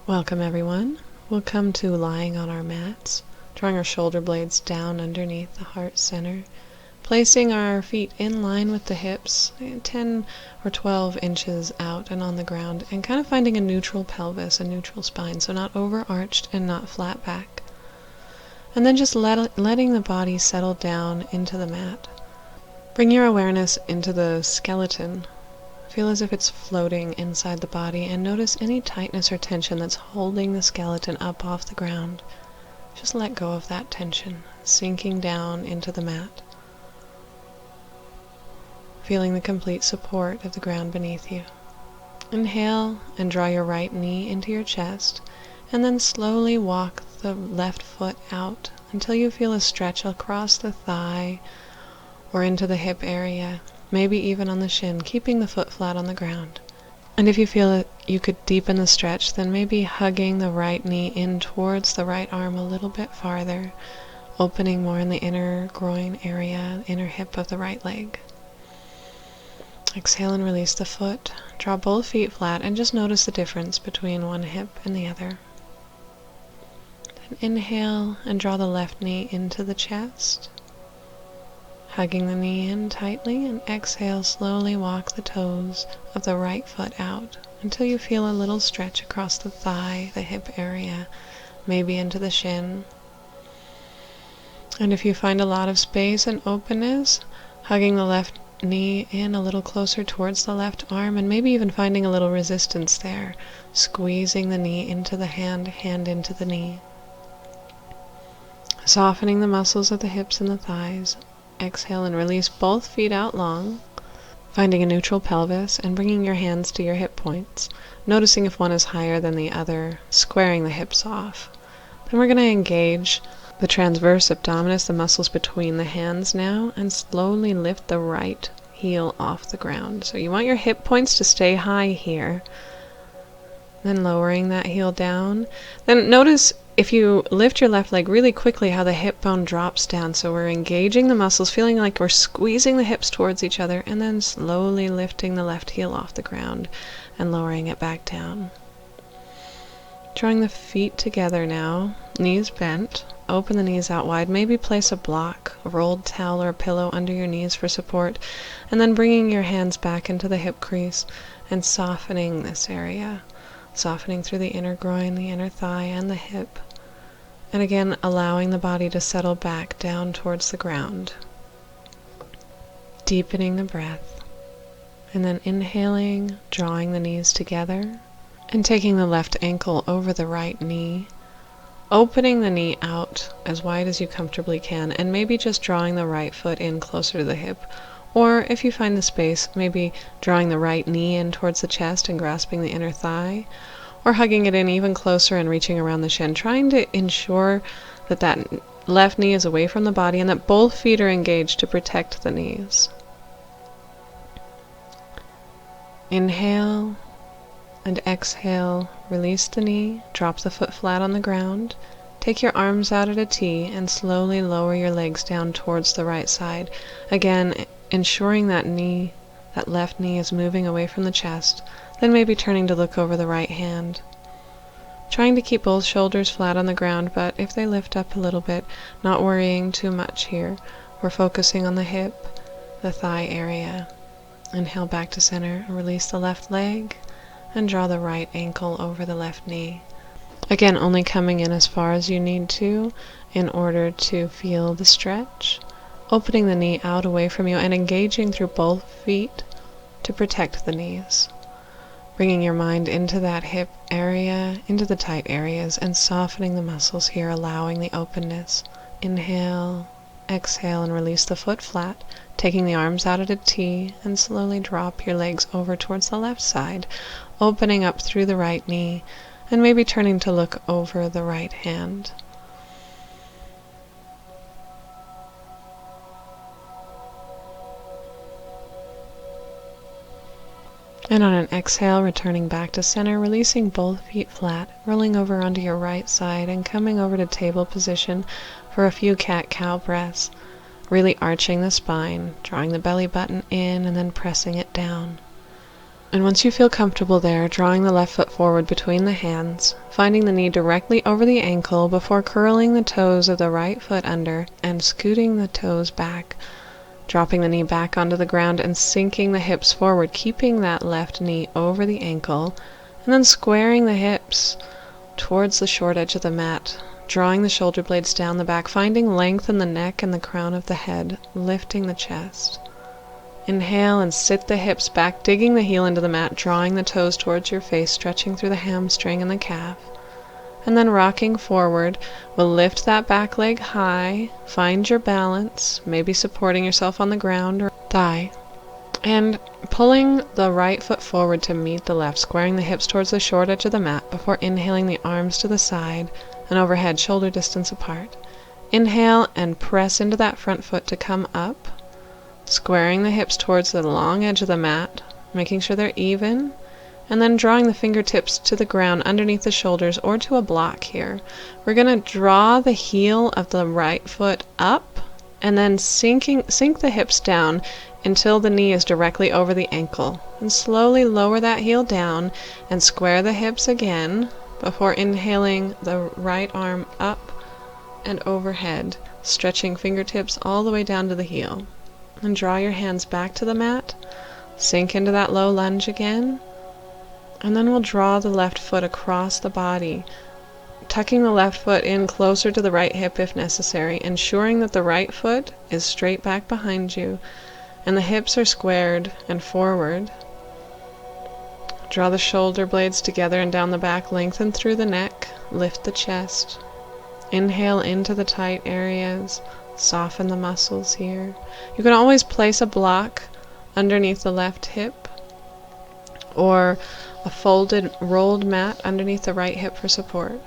Welcome everyone. We'll come to lying on our mats, drawing our shoulder blades down underneath the heart center, placing our feet in line with the hips, 10 or 12 inches out and on the ground, and kind of finding a neutral pelvis, a neutral spine, so not overarched and not flat back. And then just letting the body settle down into the mat. Bring your awareness into the skeleton. Feel as if it's floating inside the body, and notice any tightness or tension that's holding the skeleton up off the ground. Just let go of that tension, sinking down into the mat. Feeling the complete support of the ground beneath you. Inhale and draw your right knee into your chest, and then slowly walk the left foot out until you feel a stretch across the thigh or into the hip area. Maybe even on the shin, keeping the foot flat on the ground. And if you feel that you could deepen the stretch, then maybe hugging the right knee in towards the right arm a little bit farther, opening more in the inner groin area, inner hip of the right leg. Exhale and release the foot. Draw both feet flat and just notice the difference between one hip and the other. Then inhale and draw the left knee into the chest. Hugging the knee in tightly, and exhale, slowly walk the toes of the right foot out until you feel a little stretch across the thigh, the hip area, maybe into the shin. And if you find a lot of space and openness, hugging the left knee in a little closer towards the left arm, and maybe even finding a little resistance there, squeezing the knee into the hand, hand into the knee. Softening the muscles of the hips and the thighs. Exhale and release both feet out long, finding a neutral pelvis and bringing your hands to your hip points, noticing if one is higher than the other, squaring the hips off. Then we're going to engage the transverse abdominis, the muscles between the hands now, and slowly lift the right heel off the ground. So you want your hip points to stay high here. Then lowering that heel down. Then notice if you lift your left leg really quickly how the hip bone drops down. So we're engaging the muscles, feeling like we're squeezing the hips towards each other, and then slowly lifting the left heel off the ground and lowering it back down. Drawing the feet together now, knees bent. Open the knees out wide. Maybe place a block, a rolled towel or a pillow under your knees for support, and then bringing your hands back into the hip crease and softening this area. Softening through the inner groin, the inner thigh, and the hip. And again, allowing the body to settle back down towards the ground. Deepening the breath. And then inhaling, drawing the knees together, and taking the left ankle over the right knee. Opening the knee out as wide as you comfortably can, and maybe just drawing the right foot in closer to the hip. Or if you find the space, maybe drawing the right knee in towards the chest and grasping the inner thigh, or hugging it in even closer and reaching around the shin, trying to ensure that that left knee is away from the body and that both feet are engaged to protect the knees. Inhale and exhale, release the knee, drop the foot flat on the ground. Take your arms out at a T and slowly lower your legs down towards the right side. Again, ensuring that left knee is moving away from the chest, then maybe turning to look over the right hand. Trying to keep both shoulders flat on the ground, but if they lift up a little bit, not worrying too much here. We're focusing on the hip, the thigh area. Inhale back to center, release the left leg, and draw the right ankle over the left knee. Again, only coming in as far as you need to in order to feel the stretch. Opening the knee out away from you and engaging through both feet to protect the knees. Bringing your mind into that hip area, into the tight areas, and softening the muscles here, allowing the openness. Inhale, exhale, and release the foot flat, taking the arms out at a T, and slowly drop your legs over towards the left side, opening up through the right knee, and maybe turning to look over the right hand. And on an exhale, returning back to center, releasing both feet flat, rolling over onto your right side and coming over to table position for a few cat-cow breaths, really arching the spine, drawing the belly button in and then pressing it down. And once you feel comfortable there, drawing the left foot forward between the hands, finding the knee directly over the ankle before curling the toes of the right foot under and scooting the toes back, dropping the knee back onto the ground and sinking the hips forward, keeping that left knee over the ankle, and then squaring the hips towards the short edge of the mat, drawing the shoulder blades down the back, finding length in the neck and the crown of the head, lifting the chest. Inhale and sit the hips back, digging the heel into the mat, drawing the toes towards your face, stretching through the hamstring and the calf. And then rocking forward, we'll lift that back leg high, find your balance, maybe supporting yourself on the ground or thigh, and pulling the right foot forward to meet the left, squaring the hips towards the short edge of the mat before inhaling the arms to the side and overhead, shoulder distance apart. Inhale and press into that front foot to come up, squaring the hips towards the long edge of the mat, making sure they're even, and then drawing the fingertips to the ground underneath the shoulders or to a block here. We're going to draw the heel of the right foot up and then sink the hips down until the knee is directly over the ankle. And slowly lower that heel down and square the hips again before inhaling the right arm up and overhead, stretching fingertips all the way down to the heel. And draw your hands back to the mat, sink into that low lunge again, and then we'll draw the left foot across the body, tucking the left foot in closer to the right hip if necessary, ensuring that the right foot is straight back behind you and the hips are squared and forward. Draw the shoulder blades together and down the back, lengthen through the neck, lift the chest. Inhale into the tight areas, soften the muscles here. You can always place a block underneath the left hip or a folded rolled mat underneath the right hip for support.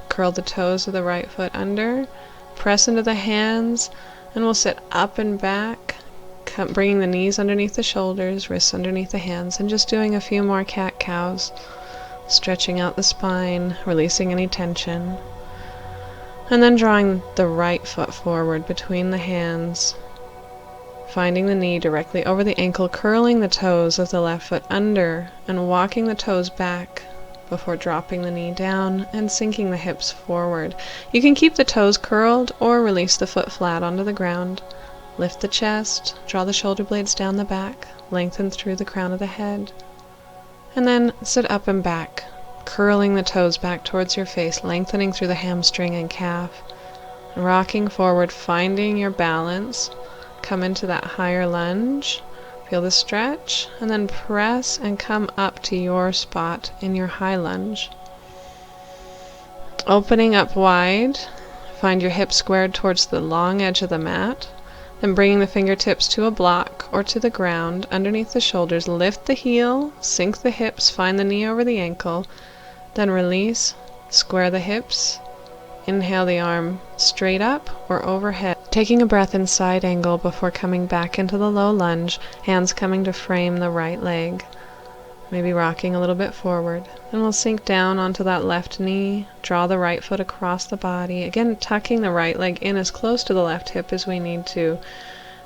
Curl the toes of the right foot under, press into the hands, and we'll sit up and back, bringing the knees underneath the shoulders, wrists underneath the hands, and just doing a few more cat-cows, stretching out the spine, releasing any tension. And then drawing the right foot forward between the hands, finding the knee directly over the ankle, curling the toes of the left foot under and walking the toes back before dropping the knee down and sinking the hips forward. You can keep the toes curled or release the foot flat onto the ground. Lift the chest, draw the shoulder blades down the back, lengthen through the crown of the head, and then sit up and back, curling the toes back towards your face, lengthening through the hamstring and calf, rocking forward, finding your balance. Come into that higher lunge, feel the stretch, and then press and come up to your spot in your high lunge. Opening up wide, find your hips squared towards the long edge of the mat, then bringing the fingertips to a block or to the ground underneath the shoulders. Lift the heel, sink the hips, find the knee over the ankle, then release, square the hips. Inhale the arm straight up or overhead, taking a breath in side angle before coming back into the low lunge, hands coming to frame the right leg, maybe rocking a little bit forward. Then we'll sink down onto that left knee, draw the right foot across the body, again tucking the right leg in as close to the left hip as we need to,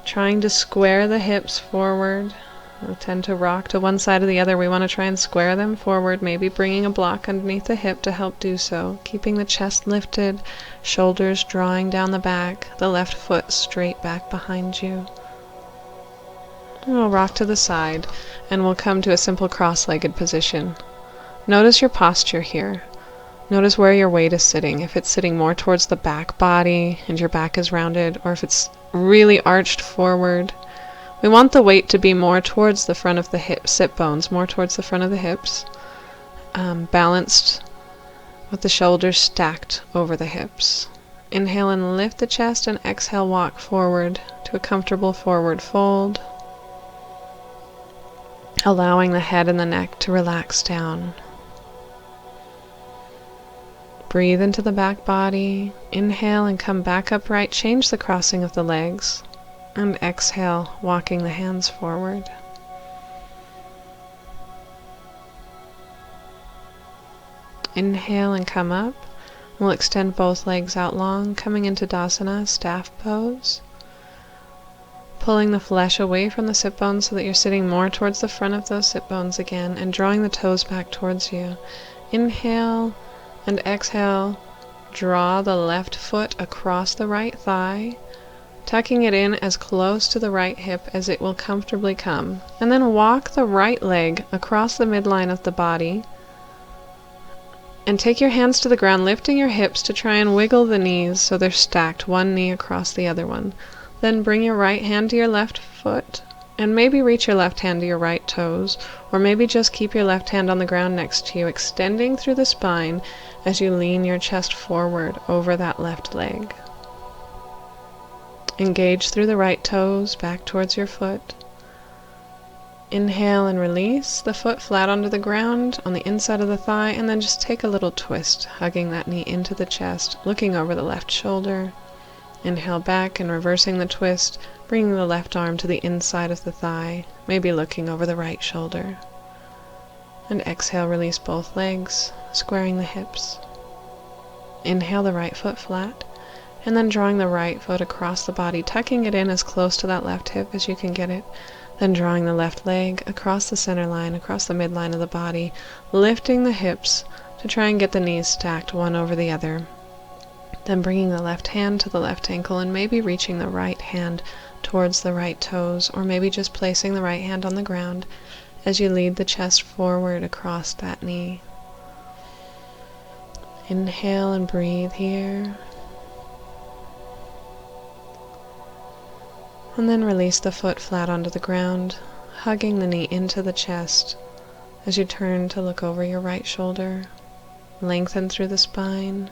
trying to square the hips forward. We tend to rock to one side or the other. We want to try and square them forward, maybe bringing a block underneath the hip to help do so, keeping the chest lifted, shoulders drawing down the back, the left foot straight back behind you. And we'll rock to the side and we'll come to a simple cross-legged position. Notice your posture here. Notice where your weight is sitting, if it's sitting more towards the back body and your back is rounded, or if it's really arched forward. We want the weight to be more towards the front of the hip, sit bones, more towards the front of the hips, balanced with the shoulders stacked over the hips. Inhale and lift the chest, and exhale, walk forward to a comfortable forward fold, allowing the head and the neck to relax down. Breathe into the back body. Inhale and come back upright. Change the crossing of the legs. And exhale, walking the hands forward. Inhale and come up. We'll extend both legs out long, coming into Dasana, staff pose. pulling the flesh away from the sit bones so that you're sitting more towards the front of those sit bones again, and drawing the toes back towards you. Inhale and exhale. Draw the left foot across the right thigh, tucking it in as close to the right hip as it will comfortably come. And then walk the right leg across the midline of the body. And take your hands to the ground, lifting your hips to try and wiggle the knees so they're stacked, one knee across the other one. Then bring your right hand to your left foot, and maybe reach your left hand to your right toes, or maybe just keep your left hand on the ground next to you, extending through the spine as you lean your chest forward over that left leg. Engage through the right toes, back towards your foot. Inhale and release the foot flat onto the ground on the inside of the thigh, and then just take a little twist, hugging that knee into the chest, looking over the left shoulder. Inhale back and reversing the twist, bringing the left arm to the inside of the thigh, maybe looking over the right shoulder. And exhale, release both legs, squaring the hips. Inhale the right foot flat, and then drawing the right foot across the body, tucking it in as close to that left hip as you can get it. Then drawing the left leg across the center line, across the midline of the body, lifting the hips to try and get the knees stacked one over the other. Then bringing the left hand to the left ankle and maybe reaching the right hand towards the right toes, or maybe just placing the right hand on the ground as you lead the chest forward across that knee. Inhale and breathe here. And then release the foot flat onto the ground, hugging the knee into the chest as you turn to look over your right shoulder. Lengthen through the spine.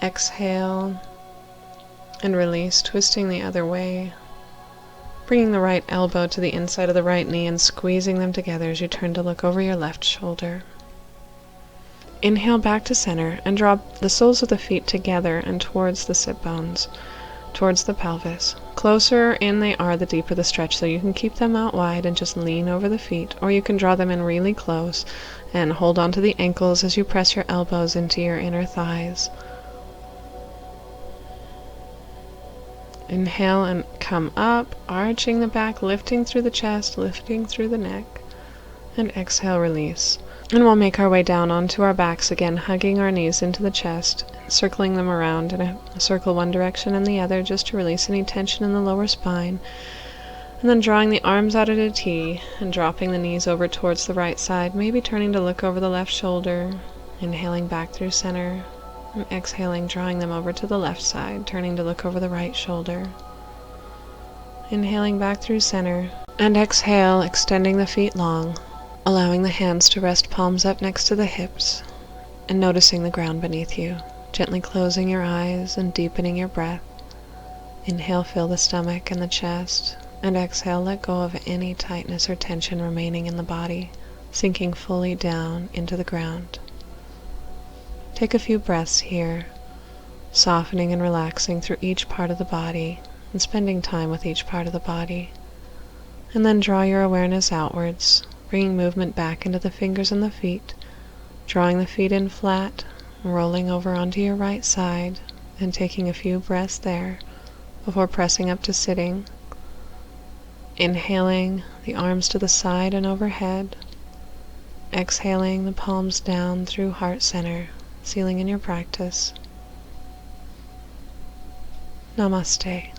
Exhale and release, twisting the other way. Bringing the right elbow to the inside of the right knee and squeezing them together as you turn to look over your left shoulder. Inhale back to center and draw the soles of the feet together and towards the sit bones, towards the pelvis. Closer in they are, the deeper the stretch, so you can keep them out wide and just lean over the feet, or you can draw them in really close and hold on to the ankles as you press your elbows into your inner thighs. Inhale and come up, arching the back, lifting through the chest, lifting through the neck, and exhale, release. And we'll make our way down onto our backs again, hugging our knees into the chest, circling them around in a circle one direction and the other, just to release any tension in the lower spine. And then drawing the arms out at a T and dropping the knees over towards the right side, maybe turning to look over the left shoulder, inhaling back through center, and exhaling, drawing them over to the left side, turning to look over the right shoulder. Inhaling back through center, and exhale, extending the feet long, allowing the hands to rest palms up next to the hips, and noticing the ground beneath you, gently closing your eyes and deepening your breath. Inhale, fill the stomach and the chest, and exhale, let go of any tightness or tension remaining in the body, sinking fully down into the ground. Take a few breaths here, softening and relaxing through each part of the body and spending time with each part of the body. And then draw your awareness outwards, bringing movement back into the fingers and the feet, drawing the feet in flat, rolling over onto your right side, and taking a few breaths there before pressing up to sitting. Inhaling the arms to the side and overhead, exhaling the palms down through heart center, sealing in your practice. Namaste.